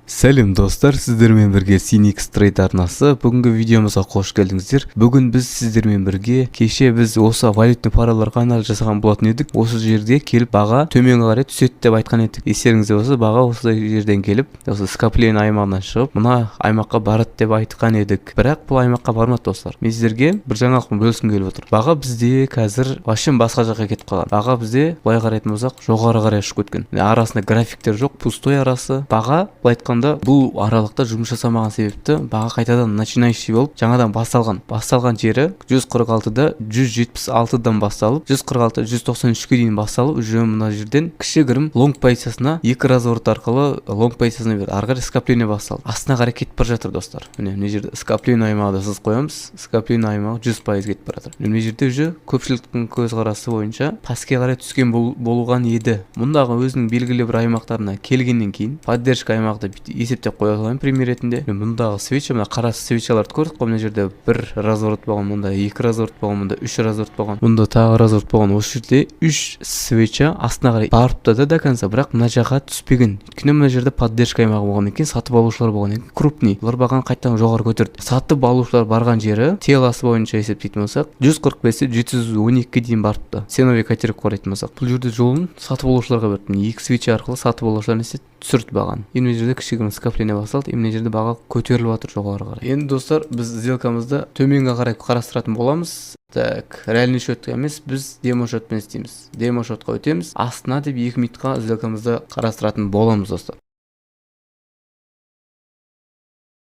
Сәлем достар, сіздермен бірге Sinix Trade арнасы. Бүгінгі видеомызға қош келдіңіздер. Бүгін біз сіздермен бірге кеше біз осы валютный параларға анализ жасаған болатын едік. Осы жерде келіп баға төмен қарай түседі деп айтқан едік. Естеріңізде болса, баға осы жерден келіп, осы скопление аймағынан шығып, мына аймаққа барады деп айтқан едік. Бірақ бұл аймаққа бармады достар. Мен сіздерге бір жаңалықпен бөліскім келіп отыр. Баға бізде қазір вообще басқа жаққа кетіп қалған. Баға бізде былай қарайтын болсақ, жоғары қарай ұшып кеткен. Арасында графиктер жоқ, пустой арасы. Баға былай айтқанда бұл аралықта жұмыс жасамаған себепті баға қайтадан начинающий болып жаңадан басталған жері 146-да 176-дан басталып 146-193-ке дейін басталып уже мына жерден кішігірім лонг позициясына екі разворот арқылы лонг позициясына берді. Ары қарай скопление басталды. Астына қарай кетіп бара жатыр достар. Міне жерде скопление аймағында сыз қоямыз. Скопление аймағы 100% кетіп бара жатыр. Мына жерде уже көпшіліктің көзқарасы бойынша паске қарай түскен болған еді. Мұндағы өзінің белгілі бір аймақтарына келгеннен кейін поддержка аймағында есептеп қоя салайын пример ретінде. Мұндағы свеча, мына қара свечаларды көрдік қой. Мына жерде бір разворот болған, мұнда екі разворот болған, мұнда үш разворот болған, мұнда тағы разворот болған. Осы жерде үш свеча астына қарай барыпты да до конца, бірақ мына жаққа түспеген. Өйткені мына жерде поддержка аймағы болған екен, сатып алушылар болған екен, крупный. Олар бағаны қайтадан жоғары көтерді. Сатып алушылар барған жері теласы бойынша есептейтін болсақ, 145-тен 712-ге дейін барыпты. Ценовый котировка қарайтын болсақ, бұл жерде жолын сатып алушыларға берді. Екі свеча арқылы сатып алушылар түсірді бағаны. Енді жерде кішігірім скопление басталды. Енді жерде баға көтеріліп жатыр жоғары қарай. Енді достар, біз сделкамызды төменге қарай қарастыратын боламыз. Так, реальный счет емес, біз демо счетпен істейміз. Демо счетқа өтеміз. Астына деп 2 минутқа сделкамызды қарастыратын боламыз достар.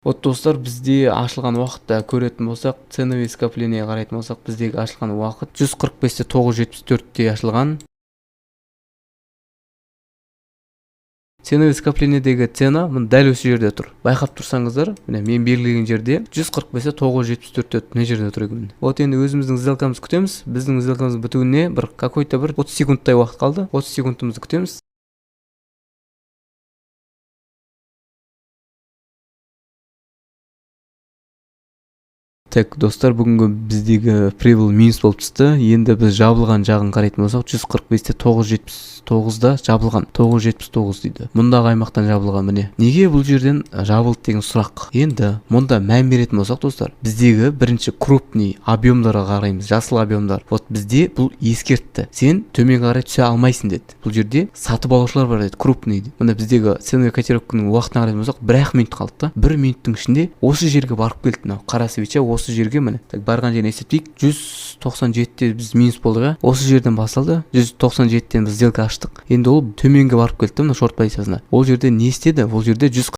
Вот достар, бізде ашылған уақытта көретін болсақ, ценовый скопление қарайтын болсақ, біздегі ашылған уақыт 145-те 974-те ашылған. Ценовый скоплениедегі цена дәл осы жерде тұр. Байқап тұрсаңыздар, мен белгілеген жерде 145-те 974-те мына жерде тұр екен. Вот енді өзіміздің сделкамызды күтеміз. Біздің сделкамыздың бітуіне какой-то 30 секундтай уақыт қалды. 30 секундымызды күтеміз. Так, достар, бүгінгі біздегі прибыл минус болып түсті. Енді біз жабылған жағын қарайтын болсақ, 145-те 979-да жабылған. 979 дейді. Мұндағы аймақтан жабылған міне. Неге бұл жерден жабылды деген сұрақ. Енді мұнда мән беретін болсақ, достар, біздегі бірінші крупный объемдарға қараймыз, жасыл объемдар. Вот бізде бұл ескертті. Сен төмен қарай түсе алмайсың деді. Бұл жерде сатып алушылар бар деді, крупный дейді. Мына біздегі ценовый котировканың уақытына қарайтын болсақ, 1 минут қалды. 1 минуттың ішінде осы жерге барып келді. Мынау қара свеча осы жерге міне. Так, барған жерін есептейік. 197-те біз минус болдық. Осы жерден басталды. 197-тен біз сделка аштық. Енді ол төменге барып келді, мына шорт позициясына. Ол жерде не істеді? Ол жерде